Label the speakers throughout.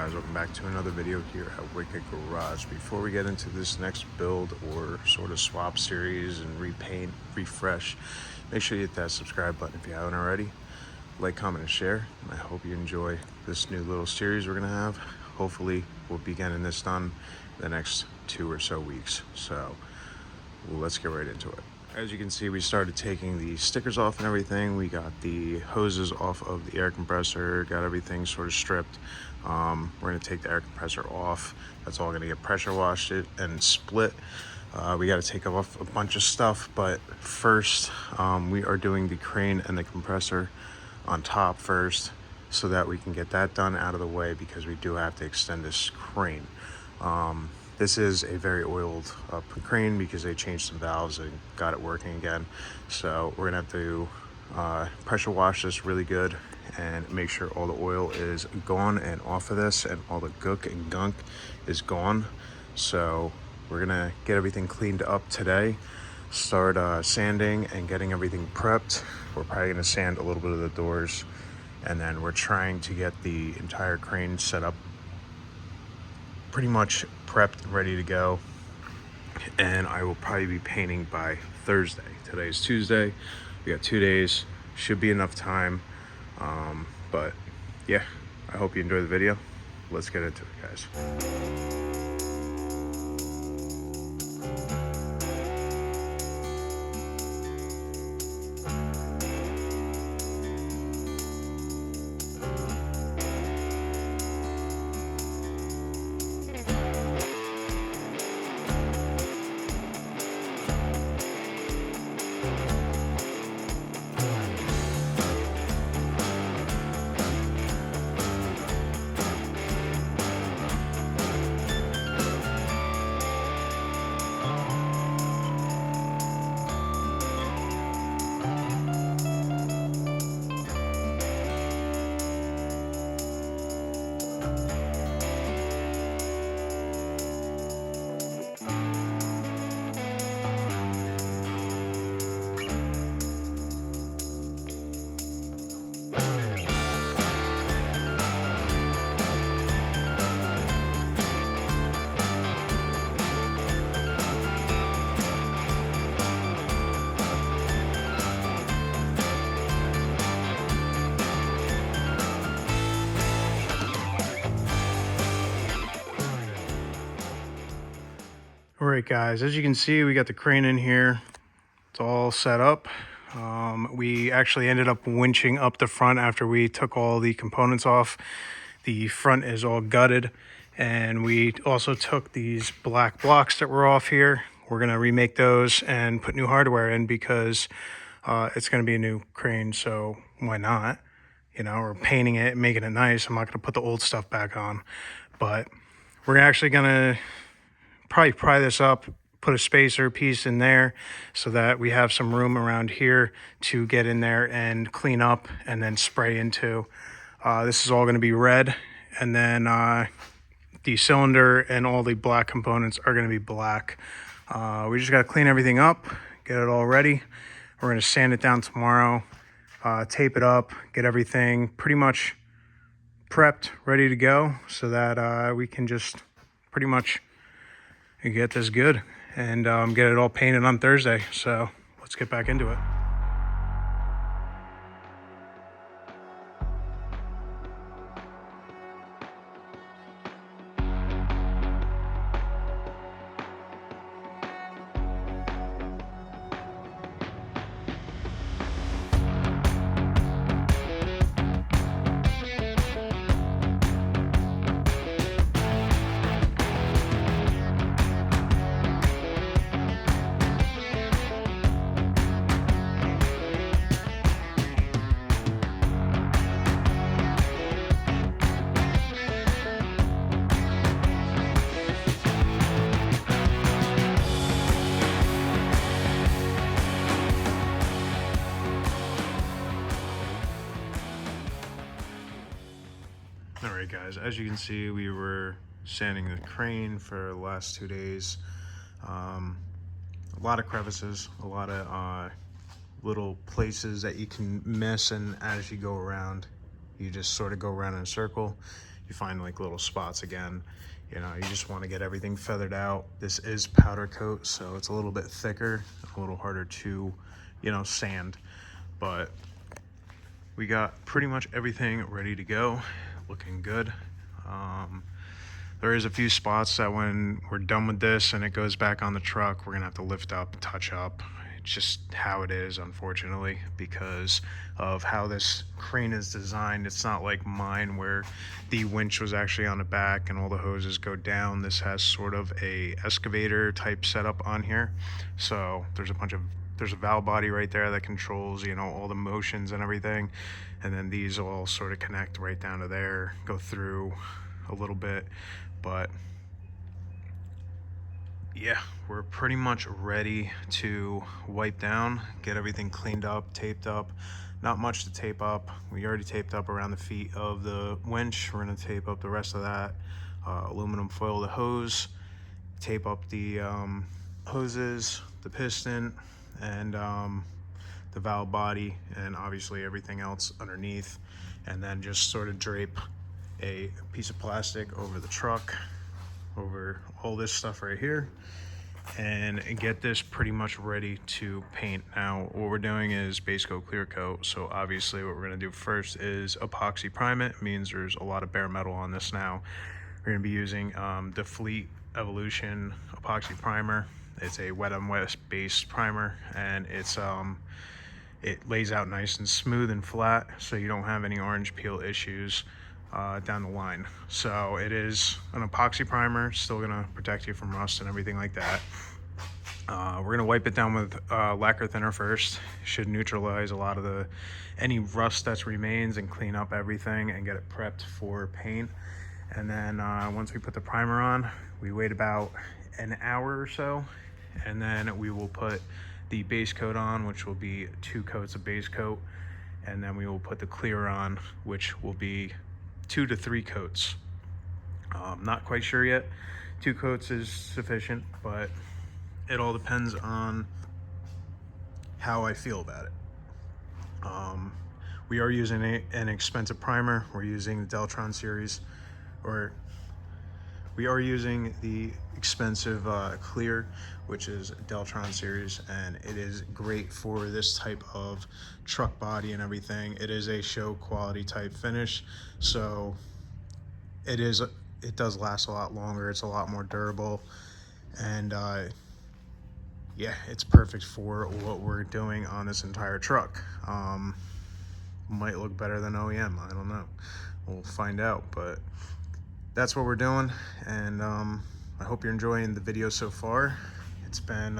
Speaker 1: guys, welcome back to another video here at Wicked Garage. Before we get into this next build or sort of swap series and repaint, refresh, make sure you hit that subscribe button if you haven't already. Like, comment, and share. And I hope you enjoy this new little series we're gonna have. Hopefully we'll be getting this done in the next 2 or so weeks. So let's get right into it. As you can see, we started taking the stickers off and everything. We got the hoses off of the air compressor, got everything sort of stripped. We're gonna take the air compressor off. That's all gonna get pressure washed it and split. We gotta take off a bunch of stuff, but first we are doing the crane and the compressor on top first so that we can get that done out of the way because we do have to extend this crane. This is a very oiled up crane because they changed some valves and got it working again. So we're gonna have to pressure wash this really good and make sure all the oil is gone and off of this and all the gook and gunk is gone. So we're gonna get everything cleaned up today, start sanding and getting everything prepped. We're probably gonna sand a little bit of the doors, and then we're trying to get the entire crane set up pretty much prepped and ready to go. And I will probably be painting by Thursday. Today is Tuesday. We got 2 days, should be enough time. But yeah, I hope you enjoy the video. Let's get into it, guys. All right, guys, as you can see, we got the crane in here. It's all set up. We actually ended up winching up the front after we took all the components off. The front is all gutted, and we also took these black blocks that were off here. We're gonna remake those and put new hardware in because it's gonna be a new crane, so why not? You know, we're painting it, making it nice. I'm not gonna put the old stuff back on, but we're actually gonna probably pry this up, put a spacer piece in there so that we have some room around here to get in there and clean up and then spray into. This is all going to be red, and then the cylinder and all the black components are going to be black. We just got to clean everything up, get it all ready. We're going to sand it down tomorrow, tape it up, get everything pretty much prepped, ready to go so that we can just pretty much get this good and get it all painted on Thursday. So let's get back into it. All right, guys, as you can see, we were sanding the crane for the last 2 days. A lot of crevices, a lot of little places that you can miss, and as you go around, you just sort of go around in a circle. you find like little spots again. You know, you just want to get everything feathered out. This is powder coat, so it's a little bit thicker, a little harder to, you know, sand. But we got pretty much everything ready to go, looking good. There is a few spots that when we're done with this and it goes back on the truck, we're gonna have to lift up, touch up. It's just how it is, unfortunately, because of how this crane is designed. It's not like mine where the winch was actually on the back and all the hoses go down. This has sort of a excavator type setup on here. So there's a valve body right there that controls, you know, all the motions and everything. And then these all sort of connect right down to there, go through a little bit. But yeah, we're pretty much ready to wipe down, get everything cleaned up, taped up. Not much to tape up. We already taped up around the feet of the winch. We're gonna tape up the rest of that. Aluminum foil the hose, tape up the hoses, the piston, and the valve body, and obviously everything else underneath. And then just sort of drape a piece of plastic over the truck, over all this stuff right here, and get this pretty much ready to paint. Now what we're doing is base coat, clear coat. So obviously what we're going to do first is epoxy prime it. Means there's a lot of bare metal on this now. We're going to be using the Fleet Evolution epoxy primer. It's a wet on wet base primer, and it's it lays out nice and smooth and flat, so you don't have any orange peel issues down the line. So it is an epoxy primer, still gonna protect you from rust and everything like that. We're gonna wipe it down with lacquer thinner first. Should neutralize a lot of any rust that remains and clean up everything and get it prepped for paint. And then once we put the primer on, we wait about an hour or so, and then we will put the base coat on, which will be 2 coats of base coat, and then we will put the clear on, which will be 2 to 3 coats. Not quite sure yet. 2 coats is sufficient, but it all depends on how I feel about it. We are using an expensive primer. We're using the Deltron series, or we are using the expensive clear, which is Deltron series, and it is great for this type of truck body and everything. It is a show quality type finish, so it does last a lot longer. It's a lot more durable, and yeah, it's perfect for what we're doing on this entire truck. Might look better than OEM, I don't know, we'll find out, but that's what we're doing. And I hope you're enjoying the video so far. It's been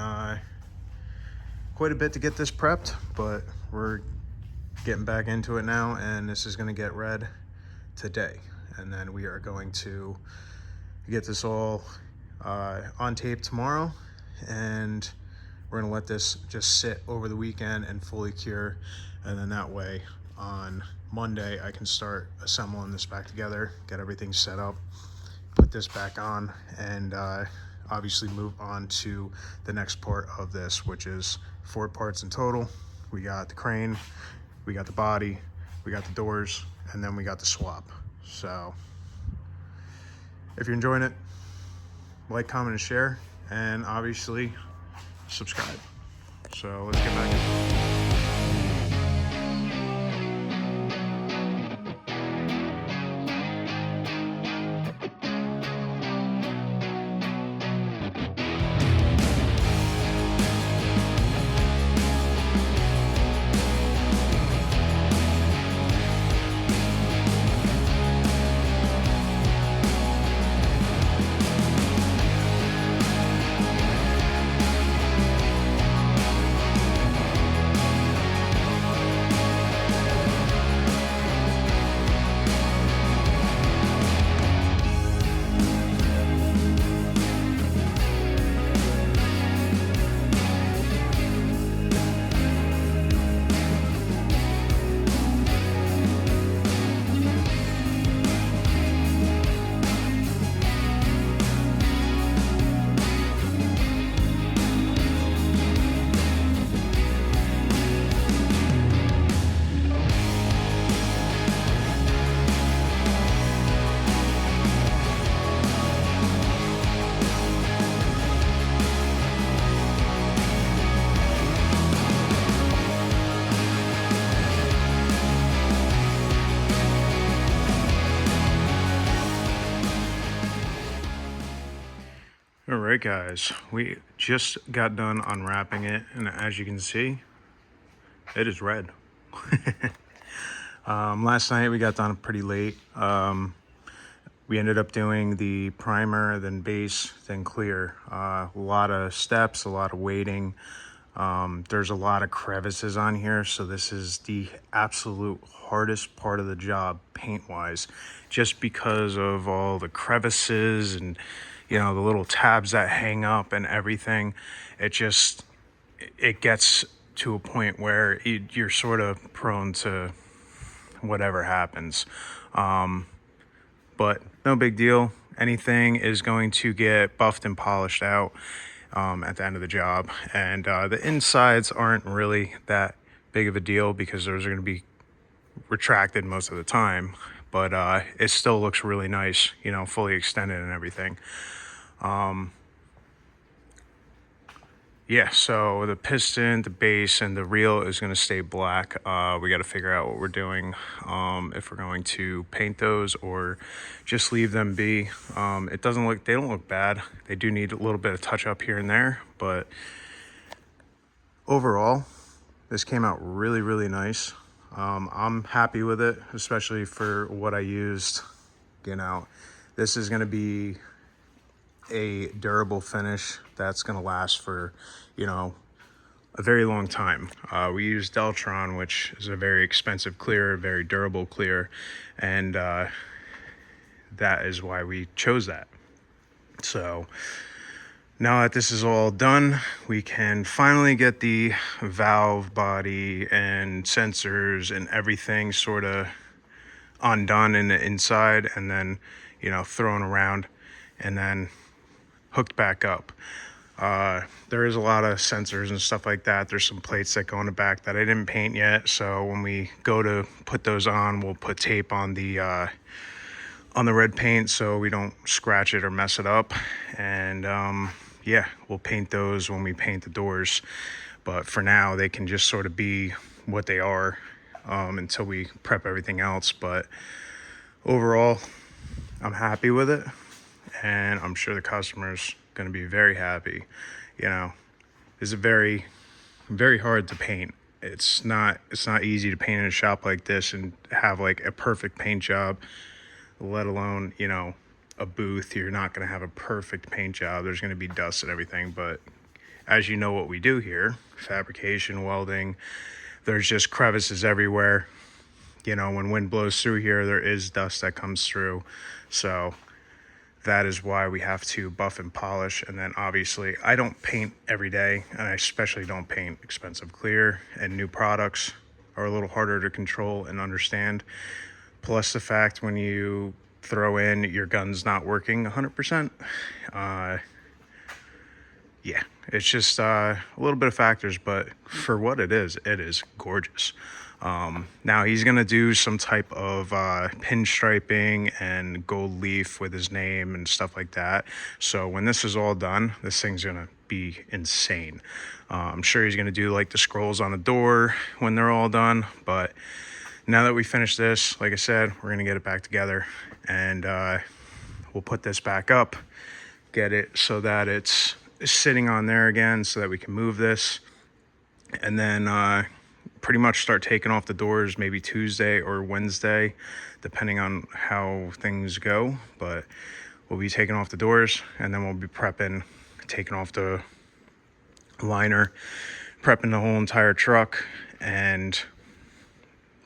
Speaker 1: quite a bit to get this prepped, but we're getting back into it now, and this is going to get read today, and then we are going to get this all on tape tomorrow, and we're going to let this just sit over the weekend and fully cure, and then that way on Monday I can start assembling this back together, get everything set up, put this back on, and obviously move on to the next part of this, which is 4 parts in total. We got the crane, we got the body, we got the doors, and then we got the swap. So if you're enjoying it, like, comment, and share, and obviously subscribe. So let's get back into it. Alright guys, we just got done unwrapping it, and as you can see, it is red. Last night we got done pretty late. We ended up doing the primer, then base, then clear. A lot of steps, a lot of waiting. There's a lot of crevices on here, so this is the absolute hardest part of the job paint wise, just because of all the crevices and the little tabs that hang up and everything. It gets to a point where you're sort of prone to whatever happens. But no big deal. Anything is going to get buffed and polished out at the end of the job. And the insides aren't really that big of a deal because those are going to be retracted most of the time. But it still looks really nice, fully extended and everything. Yeah, so the piston, the base, and the reel is going to stay black. We got to figure out what we're doing, if we're going to paint those or just leave them be. They don't look bad. They do need a little bit of touch up here and there, but overall, this came out really, really nice. I'm happy with it, especially for what I used. This is going to be a durable finish that's going to last for a very long time. We use Deltron, which is a very expensive clear, very durable clear, and that is why we chose that. So now that this is all done, we can finally get the valve body and sensors and everything sort of undone in the inside, and then thrown around and then hooked back up. There is a lot of sensors and stuff like that. There's some plates that go in the back that I didn't paint yet, so when we go to put those on, we'll put tape on the red paint so we don't scratch it or mess it up. And yeah, we'll paint those when we paint the doors, but for now they can just sort of be what they are until we prep everything else. But overall, I'm happy with it, and I'm sure the customer's going to be very happy. It's very, very hard to paint. It's not easy to paint in a shop like this and have like a perfect paint job, let alone a booth. You're not going to have a perfect paint job. There's going to be dust and everything, but as you know what we do here, fabrication, welding, there's just crevices everywhere. When wind blows through here, there is dust that comes through. So that is why we have to buff and polish. And then obviously I don't paint every day, and I especially don't paint expensive clear, and new products are a little harder to control and understand. Plus the fact when you throw in your gun's not working 100%, yeah, it's just a little bit of factors, but for what it is gorgeous. Now he's gonna do some type of pinstriping and gold leaf with his name and stuff like that. So when this is all done, this thing's gonna be insane. I'm sure he's gonna do like the scrolls on the door when they're all done. But now that we finish this, like I said, we're gonna get it back together, and we'll put this back up, get it so that it's sitting on there again so that we can move this, and then pretty much start taking off the doors maybe Tuesday or Wednesday, depending on how things go. But we'll be taking off the doors, and then we'll be prepping, taking off the liner, prepping the whole entire truck, and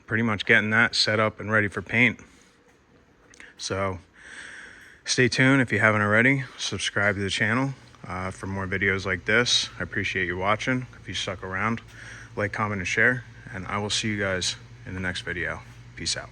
Speaker 1: pretty much getting that set up and ready for paint. So stay tuned. If you haven't already, subscribe to the channel for more videos like this. I appreciate you watching. If you stuck around, like, comment, and share, and I will see you guys in the next video. Peace out.